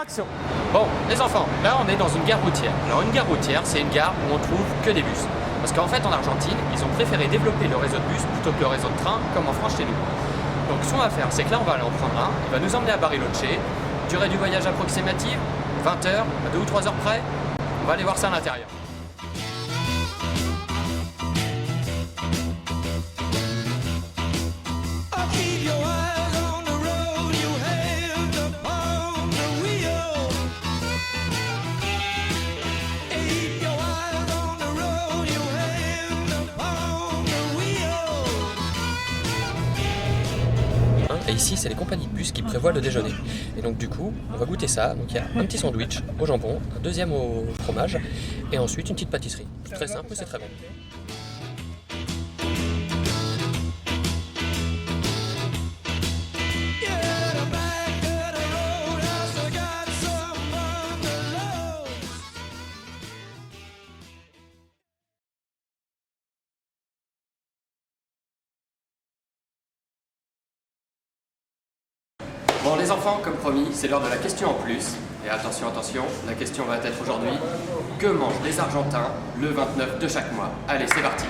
action. Bon, les enfants, là on est dans une gare routière. Alors une gare routière, c'est une gare où on trouve que des bus. Parce qu'en fait en Argentine, ils ont préféré développer le réseau de bus plutôt que le réseau de train, comme en France chez nous. Donc ce qu'on va faire, c'est que là on va aller en prendre un, il va nous emmener à Bariloche. Durée du voyage approximative, 20 heures, à 2 ou 3 heures près. On va aller voir ça à l'intérieur. Et ici, c'est les compagnies de bus qui prévoient le déjeuner. Et donc du coup, on va goûter ça. Donc il y a un petit sandwich au jambon, un deuxième au fromage, et ensuite une petite pâtisserie. C'est très simple, mais c'est très bon. Bon les enfants, comme promis, c'est l'heure de la question en plus. Et attention, attention, la question va être aujourd'hui, que mangent les Argentins le 29 de chaque mois? Allez, c'est parti.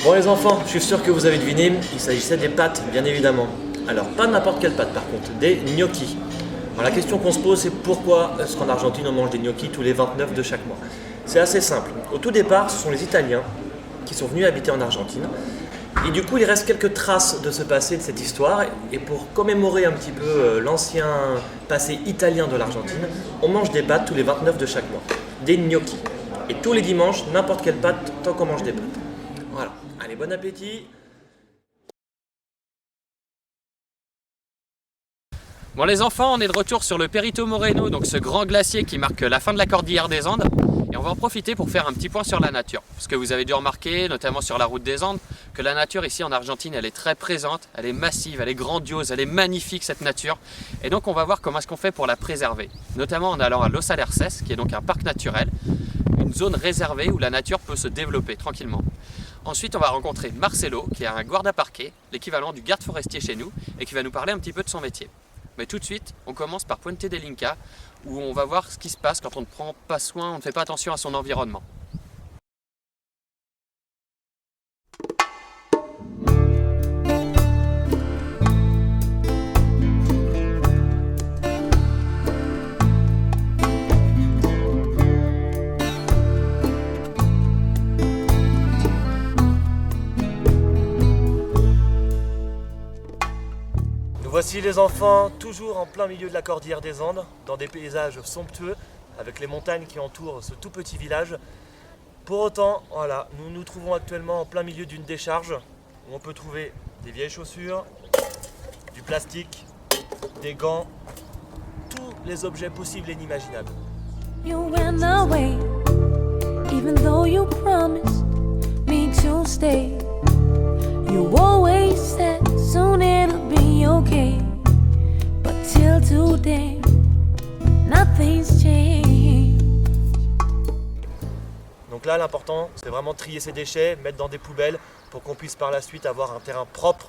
Bon les enfants, je suis sûr que vous avez deviné, il s'agissait des pâtes, bien évidemment. Alors, pas n'importe quelle pâte par contre, des gnocchis. Alors la question qu'on se pose, c'est pourquoi est-ce qu'en Argentine on mange des gnocchis tous les 29 de chaque mois? C'est assez simple. Au tout départ, ce sont les Italiens qui sont venus habiter en Argentine. Et du coup, il reste quelques traces de ce passé, de cette histoire. Et pour commémorer un petit peu l'ancien passé italien de l'Argentine, on mange des pâtes tous les 29 de chaque mois. Des gnocchis. Et tous les dimanches, n'importe quelle pâte, tant qu'on mange des pâtes. Voilà. Allez, bon appétit! Bon les enfants, on est de retour sur le Perito Moreno, donc ce grand glacier qui marque la fin de la cordillère des Andes. Et on va en profiter pour faire un petit point sur la nature. Parce que vous avez dû remarquer, notamment sur la route des Andes, que la nature ici en Argentine, elle est très présente, elle est massive, elle est grandiose, elle est magnifique cette nature. Et donc on va voir comment est-ce qu'on fait pour la préserver. Notamment en allant à Los Alerces, qui est donc un parc naturel, une zone réservée où la nature peut se développer tranquillement. Ensuite, on va rencontrer Marcelo, qui est un guarda-parquet, l'équivalent du garde forestier chez nous, et qui va nous parler un petit peu de son métier. Mais tout de suite, on commence par Puente del Inca, où on va voir ce qui se passe quand on ne prend pas soin, on ne fait pas attention à son environnement. Voici les enfants, toujours en plein milieu de la cordillère des Andes, dans des paysages somptueux, avec les montagnes qui entourent ce tout petit village. Pour autant, voilà, nous nous trouvons actuellement en plein milieu d'une décharge, où on peut trouver des vieilles chaussures, du plastique, des gants, tous les objets possibles et inimaginables. You went away, even though you promised me to stay. You always said soon it'll be okay, but till today, nothing's changed. Donc là, l'important, c'est vraiment trier ces déchets, mettre dans des poubelles, pour qu'on puisse par la suite avoir un terrain propre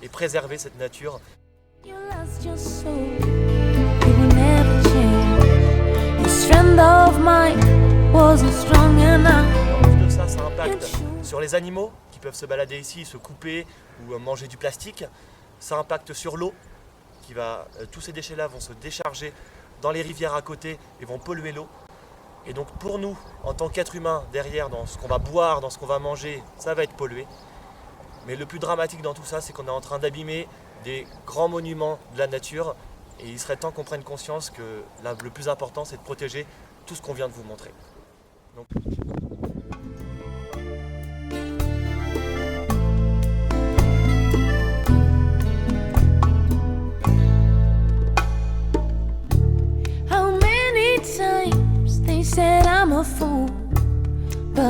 et préserver cette nature. You lost your soul, you will never change. The strength of mine wasn't strong enough. En plus de ça, ça impacte sur les animaux qui peuvent se balader ici, se couper ou manger du plastique. Ça impacte sur l'eau, tous ces déchets-là vont se décharger dans les rivières à côté et vont polluer l'eau. Et donc pour nous, en tant qu'êtres humains, derrière, dans ce qu'on va boire, dans ce qu'on va manger, ça va être pollué. Mais le plus dramatique dans tout ça, c'est qu'on est en train d'abîmer des grands monuments de la nature. Et il serait temps qu'on prenne conscience que le plus important, c'est de protéger tout ce qu'on vient de vous montrer. Donc...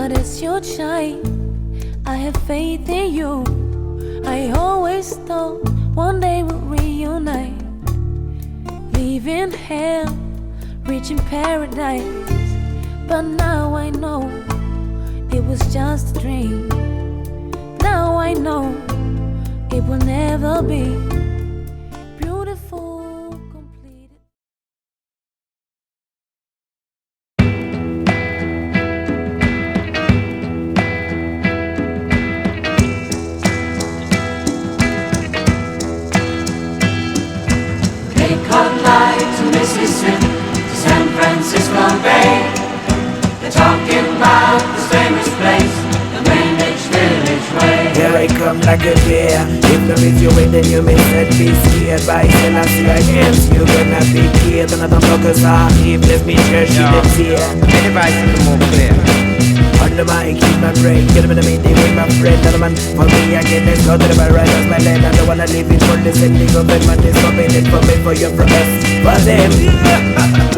But as you shine, I have faith in you. I always thought one day we'll reunite, leaving hell, reaching paradise. But now I know it was just a dream. Now I know it will never be beautiful, completed. Cape Cod Light to Mississippi to San Francisco Bay. They're talking about this famous place, the Greenwich Village Way. Here I come like a bear. If no is you with then you may not be scared. By Selassie against you gonna be scared. Another focus on if this be church in the tear. Any advice a little more clear? Under my keep my brain, get him in the meeting with my friend. Another man for me again, let's go to the bar right off my land. I don't wanna live it for the sending of them and it's coming in for me, for you, for us, for them.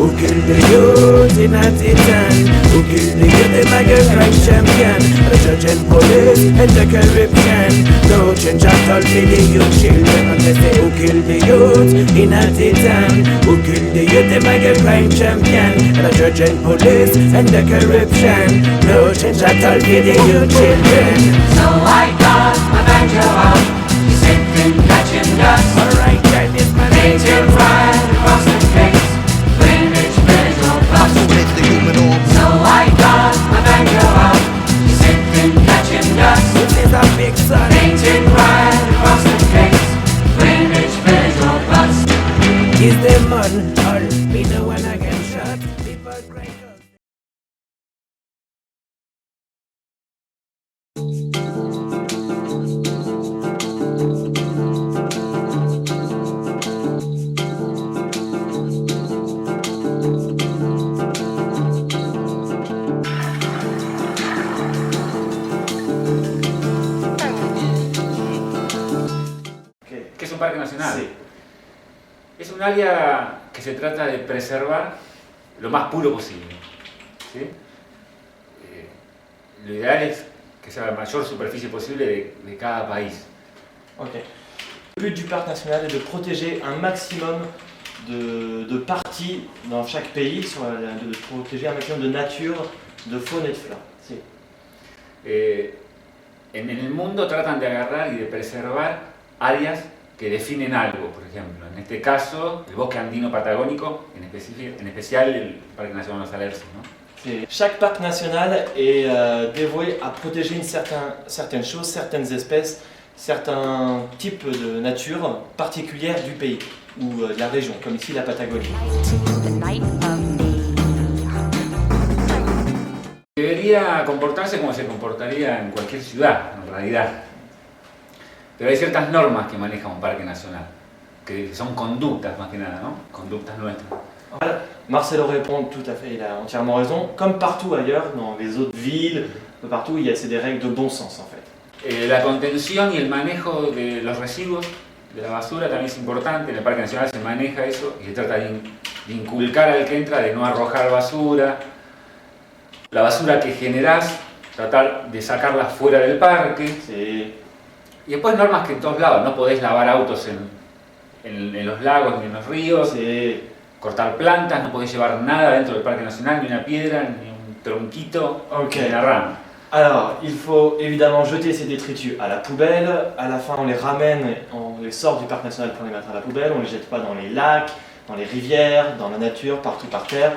Who killed the youth in a titan? Who killed the youth, the mega crime champion? The judge and police and the corruption. No change at all for the youth children. And they say who killed the youth in a titan? Who killed the youth, the mega crime champion? The judge and police and the corruption. No change at all for the youth children. So I got my banjo out, sitting catching dust. Alright, then it's my Painted right across the face, Greenwich Village Road bus. So I got my banjo out, sitting catching dust. This is a big son. Painted right across the face, Greenwich Village Road bus. Is the man all me know when I get shot? People cry. ¿Qué es un parque nacional? Sí. Es un área que se trata de preservar lo más puro posible, ¿sí? Lo ideal es que sea la mayor superficie posible de cada país. Ok. Le but du parc national est de protéger un maximum de parties dans chaque pays, de protéger un maximum de nature, de faune et de flore. Sí. En el mundo tratan de agarrar y de preservar áreas que definen algo, por ejemplo. En este caso, el bosque andino patagónico, en especial el Parque Nacional Los Alerces, ¿no? Chaque parc national est dévoué à protéger certaines choses, certaines espèces, certains types de nature particulière du pays ou de la région, comme ici la Patagonie. Debería comportarse como se comportaría en cualquier ciudad, en realidad. Pero hay ciertas normas que maneja un parque nacional, que son conductas más que nada, ¿no? Conductas nuestras. Voilà. Marcelo répond tout à fait, il a entièrement raison. Comme partout ailleurs, dans les autres villes, partout, c'est des règles de bon sens en fait. La contención y el manejo de los residuos, de la basura, también es importante. En el Parque Nacional se maneja eso y se trata de inculcar al que entra de no arrojar basura. La basura que generás, tratar de sacarla fuera del parque. Sí. Y después normas que en todos lados, no podés lavar autos en los lagos ni en los ríos. Sí. Cortar plantas, no podés llevar nada dentro del Parque Nacional, ni una piedra, ni un tronquito, ni una rama. Alors, il faut évidemment jeter ces détritus à la poubelle. À la fin, on les ramène, on les sort du parc national pour les mettre à la poubelle. On ne les jette pas dans les lacs, dans les rivières, dans la nature, partout par terre.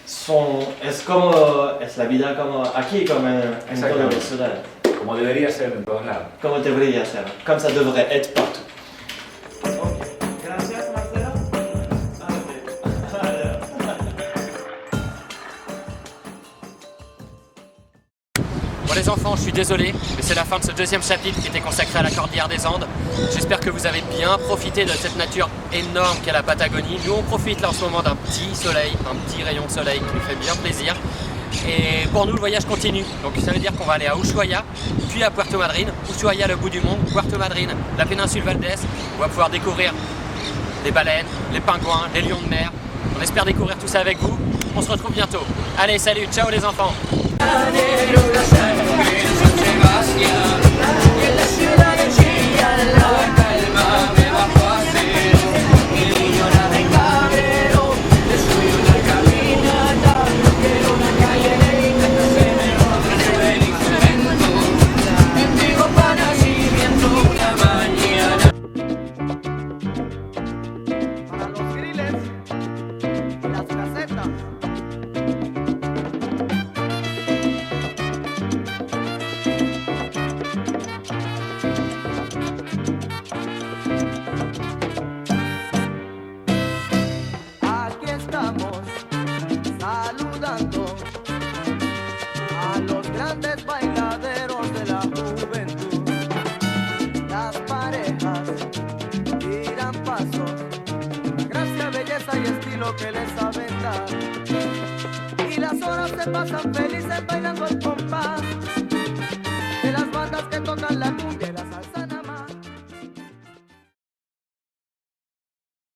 Es la vida como aquí, como en toda la ciudad. Como debería ser en todos lados. Como debería ser, comme ça devrait être partout. Bon les enfants, je suis désolé, mais c'est la fin de ce deuxième chapitre qui était consacré à la Cordillère des Andes. J'espère que vous avez bien profité de cette nature énorme qu'est la Patagonie. Nous on profite là en ce moment d'un petit soleil, un petit rayon de soleil qui nous fait bien plaisir. Et pour nous le voyage continue, donc ça veut dire qu'on va aller à Ushuaia, puis à Puerto Madryn. Ushuaia, le bout du monde, Puerto Madryn, la péninsule Valdés. On va pouvoir découvrir les baleines, les pingouins, les lions de mer. On espère découvrir tout ça avec vous. On se retrouve bientôt. Allez, salut, ciao les enfants. llanero, la sangre de San Sebastián. Y en la ciudad de Chillán la calma me bajó a cero. Mi niño nada de cabrero, le subí una caminata. Quiero una calle leída, no se me otra el instrumento. Bendigo para nacimiento una mañana. Para los griles y las casetas. Aquí estamos saludando a los grandes bailaderos de la juventud. Las parejas tiran pasos, gracia, belleza y estilo que les saben dar. Y las horas se pasan felices bailando al compás